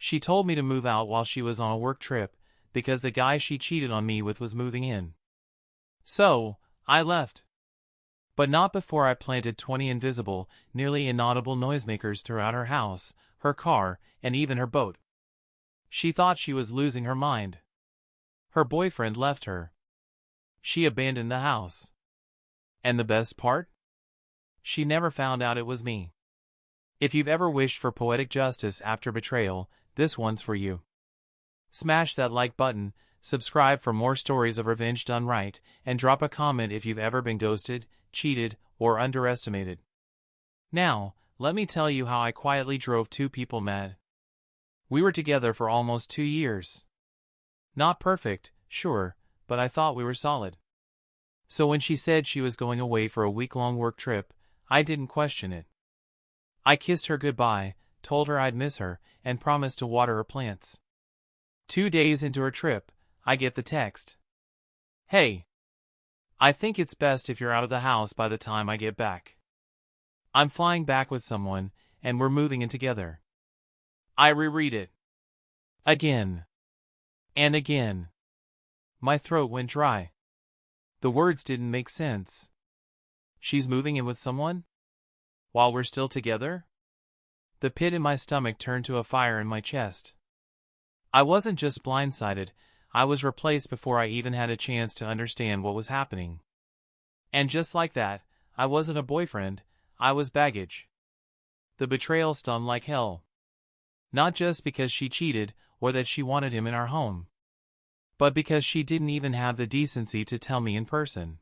She told me to move out while she was on a work trip, because the guy she cheated on me with was moving in. So, I left. But not before I planted 20 invisible, nearly inaudible noisemakers throughout her house, her car, and even her boat. She thought she was losing her mind. Her boyfriend left her. She abandoned the house. And the best part? She never found out it was me. If you've ever wished for poetic justice after betrayal, this one's for you. Smash that like button, subscribe for more stories of revenge done right, and drop a comment if you've ever been ghosted, cheated, or underestimated. Now, let me tell you how I quietly drove two people mad. We were together for almost 2 years. Not perfect, sure, but I thought we were solid. So when she said she was going away for a week-long work trip, I didn't question it. I kissed her goodbye, told her I'd miss her, and promised to water her plants. 2 days into her trip, I get the text. Hey. I think it's best if you're out of the house by the time I get back. I'm flying back with someone, and we're moving in together. I reread it. Again. And again. My throat went dry. The words didn't make sense. She's moving in with someone? While we're still together? The pit in my stomach turned to a fire in my chest. I wasn't just blindsided, I was replaced before I even had a chance to understand what was happening. And just like that, I wasn't a boyfriend, I was baggage. The betrayal stung like hell. Not just because she cheated, or that she wanted him in our home, but because she didn't even have the decency to tell me in person.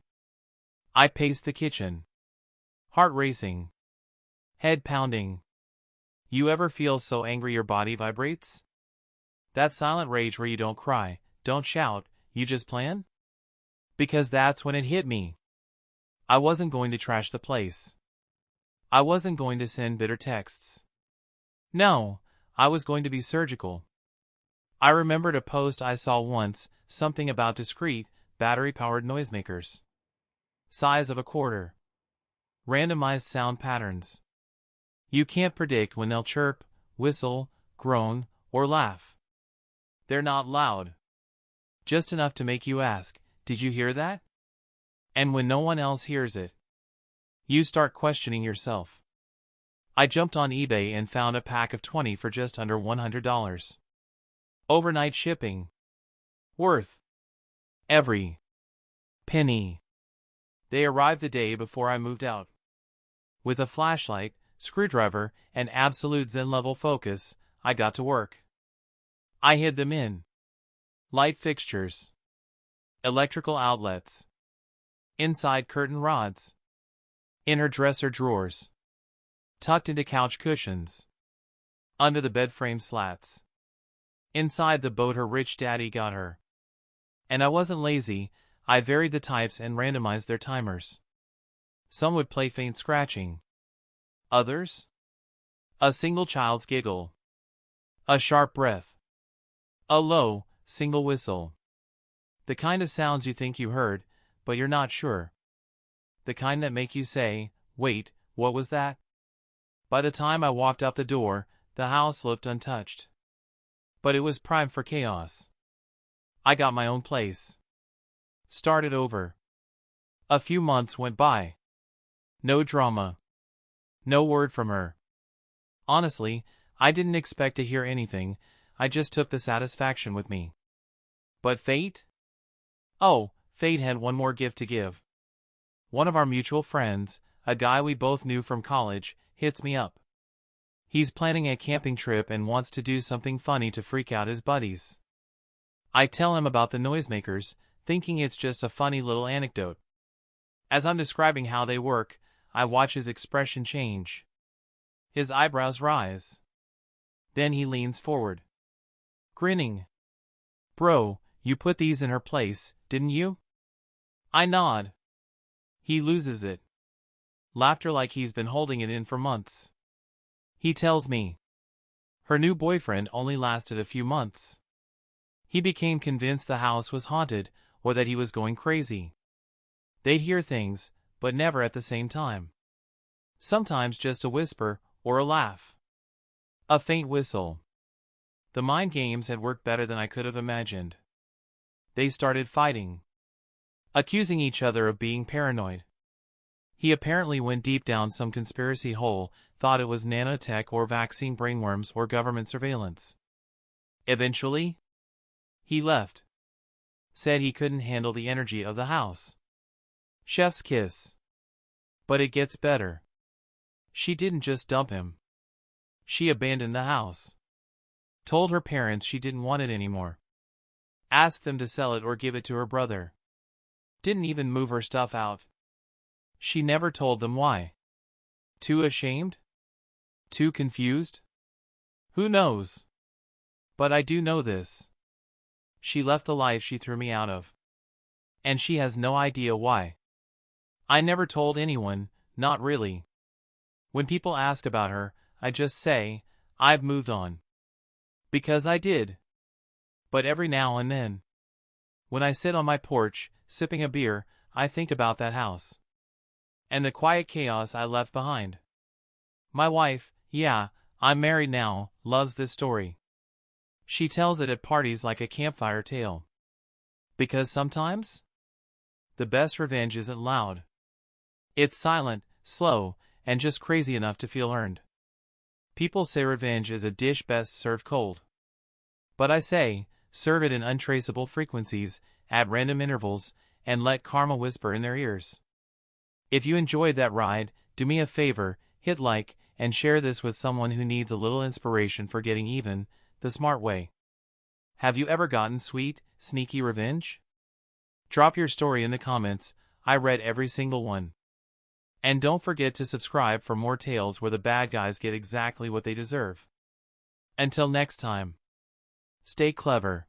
I paced the kitchen. Heart racing. Head pounding. You ever feel so angry your body vibrates? That silent rage where you don't cry, don't shout, you just plan? Because that's when it hit me. I wasn't going to trash the place. I wasn't going to send bitter texts. No, I was going to be surgical. I remembered a post I saw once, something about discrete, battery-powered noisemakers. Size of a quarter. Randomized sound patterns. You can't predict when they'll chirp, whistle, groan, or laugh. They're not loud. Just enough to make you ask, did you hear that? And when no one else hears it, you start questioning yourself. I jumped on eBay and found a pack of 20 for just under $100. Overnight shipping. Worth every penny. They arrived the day before I moved out. With a flashlight, screwdriver, and absolute zen-level focus, I got to work. I hid them in light fixtures, electrical outlets, inside curtain rods, in her dresser drawers, tucked into couch cushions, under the bed frame slats, inside the boat her rich daddy got her. And I wasn't lazy, I varied the types and randomized their timers. Some would play faint scratching. Others? A single child's giggle. A sharp breath. A low, single whistle. The kind of sounds you think you heard, but you're not sure. The kind that make you say, wait, what was that? By the time I walked out the door, the house looked untouched. But it was primed for chaos. I got my own place. Started over. A few months went by. No drama. No word from her. Honestly, I didn't expect to hear anything, I just took the satisfaction with me. But fate? Oh, fate had one more gift to give. One of our mutual friends, a guy we both knew from college, hits me up. He's planning a camping trip and wants to do something funny to freak out his buddies. I tell him about the noisemakers, thinking it's just a funny little anecdote. As I'm describing how they work, I watch his expression change. His eyebrows rise. Then he leans forward, grinning. Bro, you put these in her place, didn't you? I nod. He loses it. Laughter like he's been holding it in for months. He tells me her new boyfriend only lasted a few months. He became convinced the house was haunted or that he was going crazy. They'd hear things, but never at the same time. Sometimes just a whisper or a laugh. A faint whistle. The mind games had worked better than I could have imagined. They started fighting, accusing each other of being paranoid. He apparently went deep down some conspiracy hole, thought it was nanotech or vaccine brainworms or government surveillance. Eventually, he left. Said he couldn't handle the energy of the house. Chef's kiss. But it gets better. She didn't just dump him. She abandoned the house. Told her parents she didn't want it anymore. Asked them to sell it or give it to her brother. Didn't even move her stuff out. She never told them why. Too ashamed? Too confused? Who knows? But I do know this. She left the life she threw me out of. And she has no idea why. I never told anyone, not really. When people ask about her, I just say, I've moved on. Because I did. But every now and then, when I sit on my porch, sipping a beer, I think about that house. And the quiet chaos I left behind. My wife, yeah, I'm married now, loves this story. She tells it at parties like a campfire tale. Because sometimes, the best revenge isn't loud. It's silent, slow, and just crazy enough to feel earned. People say revenge is a dish best served cold. But I say, serve it in untraceable frequencies, at random intervals, and let karma whisper in their ears. If you enjoyed that ride, do me a favor, hit like, and share this with someone who needs a little inspiration for getting even, the smart way. Have you ever gotten sweet, sneaky revenge? Drop your story in the comments, I read every single one. And don't forget to subscribe for more tales where the bad guys get exactly what they deserve. Until next time. Stay clever.